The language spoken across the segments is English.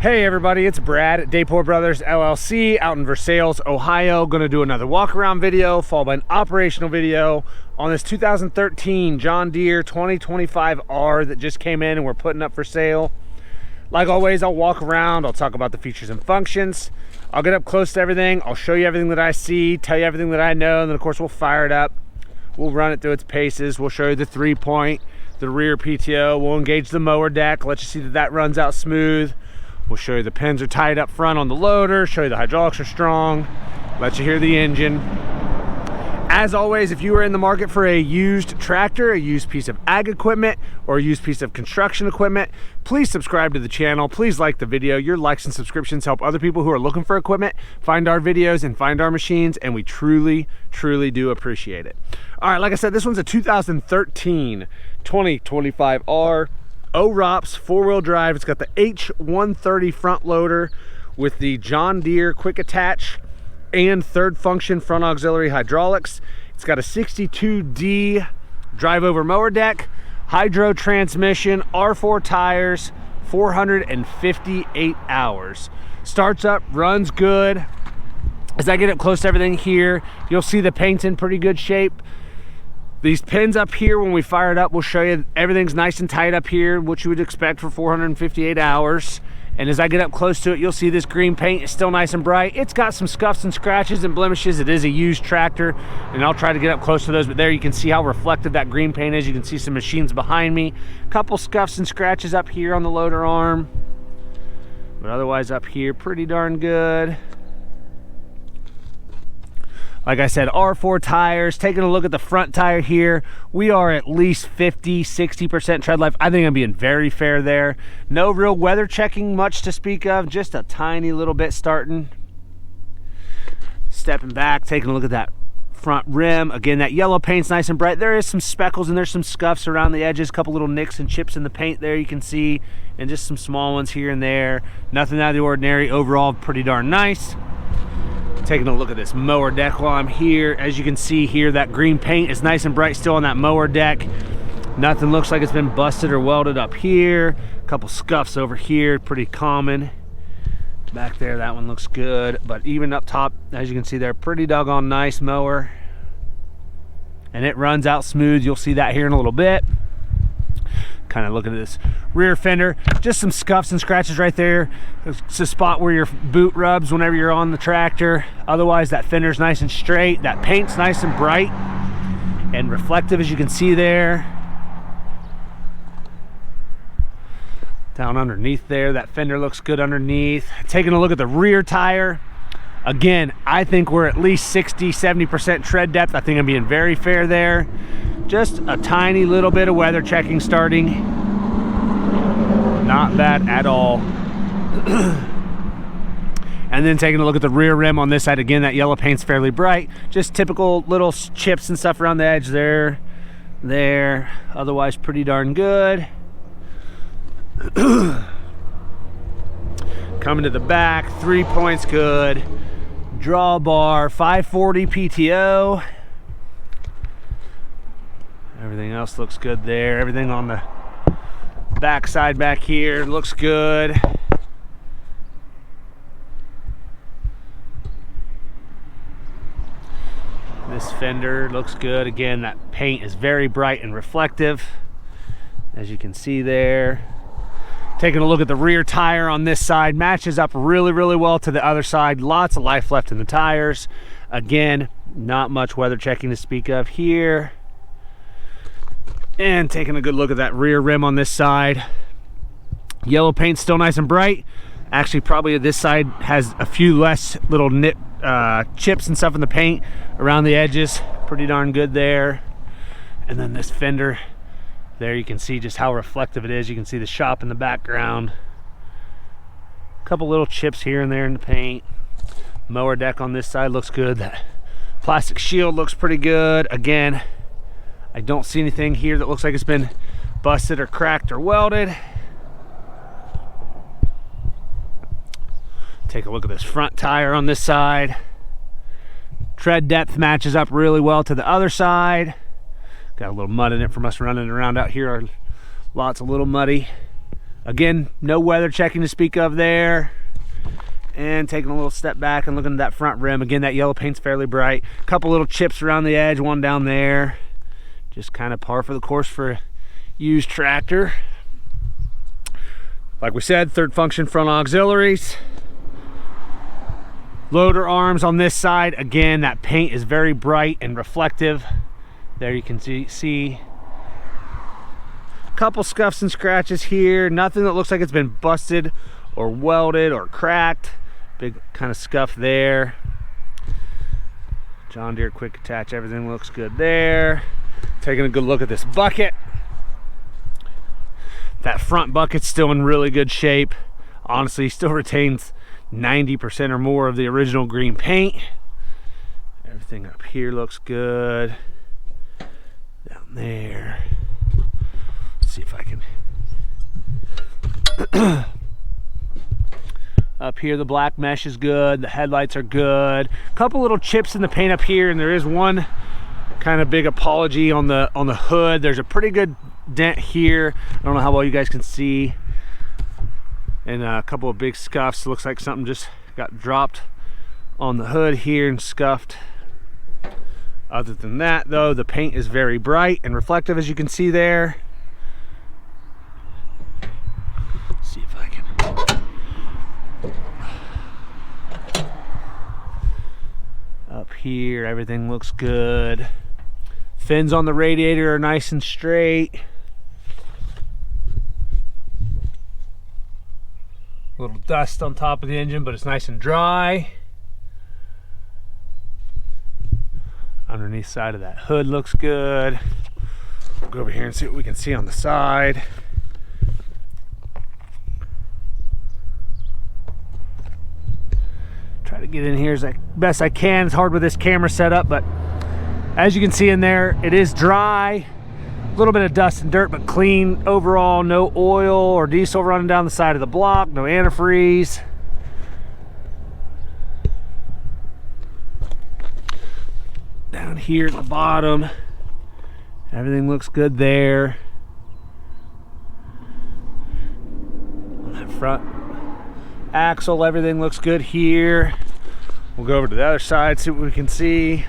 Hey everybody, it's Brad at Dayport Brothers LLC out in Versailles, Ohio. Going to do another walk around video followed by an operational video on this 2013 John Deere 2025R that just came in and we're putting up for sale. Like always, I'll walk around, I'll talk about the features and functions, I'll get up close to everything, I'll show you everything that I see, tell you everything that I know, and then of course we'll fire it up. We'll run it through its paces, we'll show you the 3-point, the rear PTO, we'll engage the mower deck, let you see that that runs out smooth. We'll show you the pins are tight up front on the loader, show you the hydraulics are strong, let you hear the engine. As always, if you are in the market for a used tractor, a used piece of ag equipment, or a used piece of construction equipment, please subscribe to the channel. Please like the video. Your likes and subscriptions help other people who are looking for equipment find our videos and find our machines, and we truly, truly do appreciate it. All right, like I said, this one's a 2013 2025R. OROPS 4-wheel drive. It's got the H130 front loader with the John Deere quick attach and third function front auxiliary hydraulics. It's got a 62D drive over mower deck, hydro transmission, R4 tires, 458 hours. Starts up, runs good. As I get up close to everything here, you'll see the paint's in pretty good shape. These pins up here, when we fire it up, we'll show you everything's nice and tight up here, which you would expect for 458 hours. And as I get up close to it, you'll see this green paint is still nice and bright. It's got some scuffs and scratches and blemishes. It is a used tractor, and I'll try to get up close to those, but there you can see how reflective that green paint is. You can see some machines behind me. A couple scuffs and scratches up here on the loader arm, but otherwise up here, pretty darn good. Like I said, R4 tires. Taking a look at the front tire here, we are at least 50-60% tread life. I think I'm being very fair there. No real weather checking much to speak of, just a tiny little bit starting. Stepping back, taking a look at that front rim. Again, that yellow paint's nice and bright. There is some speckles and there's some scuffs around the edges, a couple little nicks and chips in the paint there you can see, and just some small ones here and there. Nothing out of the ordinary. Overall, pretty darn nice. Taking a look at this mower deck while I'm here. As you can see here, that green paint is nice and bright still on that mower deck. Nothing looks like it's been busted or welded up here. A couple scuffs over here, pretty common. Back there, that one looks good. But even up top, as you can see there, pretty doggone nice mower. And it runs out smooth. You'll see that here in a little bit. Kind of looking at this rear fender, just some scuffs and scratches right there. It's a spot where your boot rubs whenever you're on the tractor. Otherwise, that fender's nice and straight. That paint's nice and bright and reflective, as you can see there. Down underneath there, that fender looks good underneath. Taking a look at the rear tire. Again, I think we're at least 60-70% tread depth. I think I'm being very fair there. Just a tiny little bit of weather checking starting. Not bad at all. And then taking a look at the rear rim on this side. Again, that yellow paint's fairly bright. Just typical little chips and stuff around the edge there. There. Otherwise, pretty darn good. Coming to the back, 3 points good. Drawbar, 540 PTO. Everything else looks good there. Everything on the back side back here looks good. This fender looks good. Again, that paint is very bright and reflective, as you can see there. Taking a look at the rear tire on this side, matches up really, really well to the other side. Lots of life left in the tires. Again, not much weather checking to speak of here. And taking a good look at that rear rim on this side. Yellow paint's still nice and bright. Actually, probably this side has a few less little chips and stuff in the paint around the edges. Pretty darn good there. And then this fender, there you can see just how reflective it is. You can see the shop in the background. A couple little chips here and there in the paint. Mower deck on this side looks good. That plastic shield looks pretty good. Again, I don't see anything here that looks like it's been busted or cracked or welded. Take a look at this front tire on this side. Tread depth matches up really well to the other side. Got a little mud in it from us running around out here. Lots a little muddy. Again, no weather checking to speak of there. And taking a little step back and looking at that front rim. Again, that yellow paint's fairly bright. A couple little chips around the edge, one down there. Just kind of par for the course for a used tractor. Like we said, third function front auxiliaries. Loader arms on this side. Again, that paint is very bright and reflective. There you can see a couple scuffs and scratches here. Nothing that looks like it's been busted or welded or cracked. Big kind of scuff there. John Deere quick attach, everything looks good there. Taking a good look at this bucket. That front bucket's still in really good shape. Honestly, still retains 90% or more of the original green paint. Everything up here looks good. Down there. Let's see if I can. Up here, the black mesh is good. The headlights are good. A couple little chips in the paint up here, and there is one kind of big apology on the hood. There's a pretty good dent here. I don't know how well you guys can see. And a couple of big scuffs. Looks like something just got dropped on the hood here and scuffed. Other than that, though, the paint is very bright and reflective, as you can see there. Let's see if I can. Up here, everything looks good. Fins on the radiator are nice and straight. A little dust on top of the engine, but it's nice and dry. Underneath side of that hood looks good. We'll go over here and see what we can see on the side. Try to get in here as best I can. It's hard with this camera setup, but as you can see in there, it is dry. A little bit of dust and dirt, but clean overall. No oil or diesel running down the side of the block. No antifreeze. Down here at the bottom, everything looks good there. On that front axle, everything looks good here. We'll go over to the other side, see what we can see.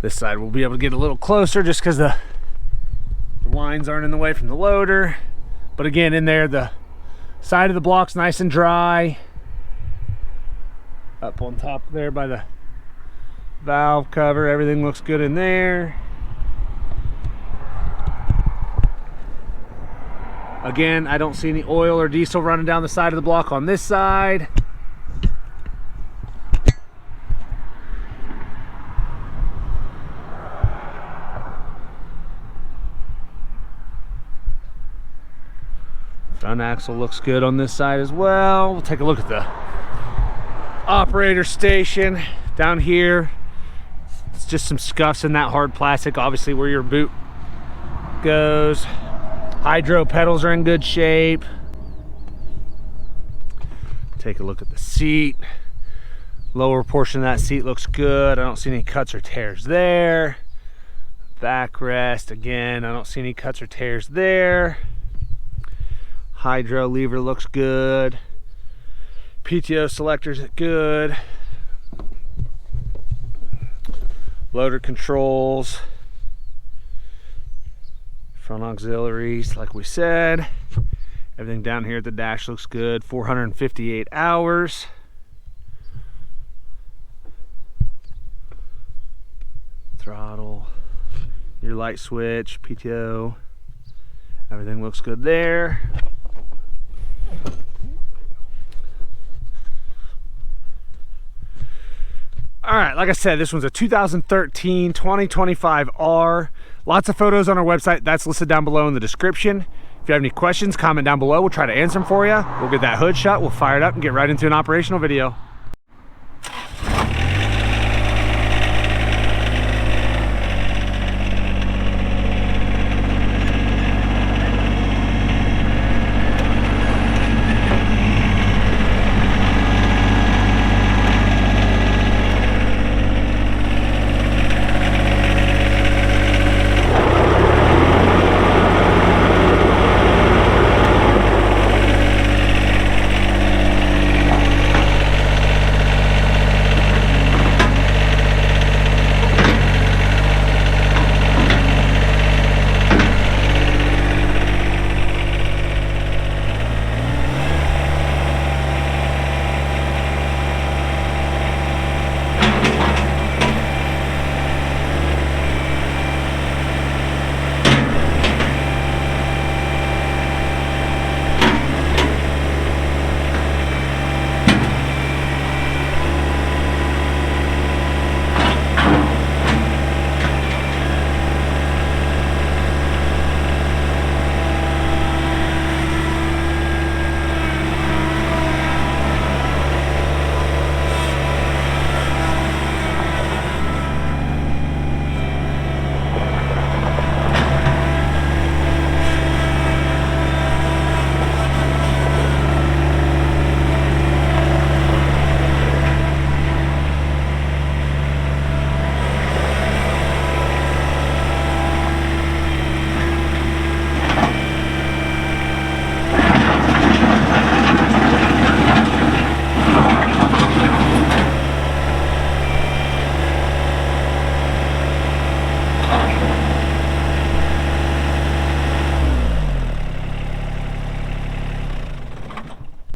This side we'll be able to get a little closer just because the lines aren't in the way from the loader. But again, in there, the side of the block's nice and dry. Up on top there by the valve cover, everything looks good in there. Again, I don't see any oil or diesel running down the side of the block on this side. Front axle looks good on this side as well. We'll take a look at the operator station down here. It's just some scuffs in that hard plastic, obviously where your boot goes. Hydro pedals are in good shape. Take a look at the seat. Lower portion of that seat looks good. I don't see any cuts or tears there. Backrest, again, I don't see any cuts or tears there. Hydro lever looks good. PTO selectors good. Loader controls. Front auxiliaries, like we said. Everything down here at the dash looks good. 458 hours. Throttle. Your light switch, PTO. Everything looks good there. All right, like I said, this one's a 2013 2025R. Lots of photos on our website. That's listed down below in the description. If you have any questions, comment down below. We'll try to answer them for you. We'll get that hood shut, we'll fire it up and get right into an operational video.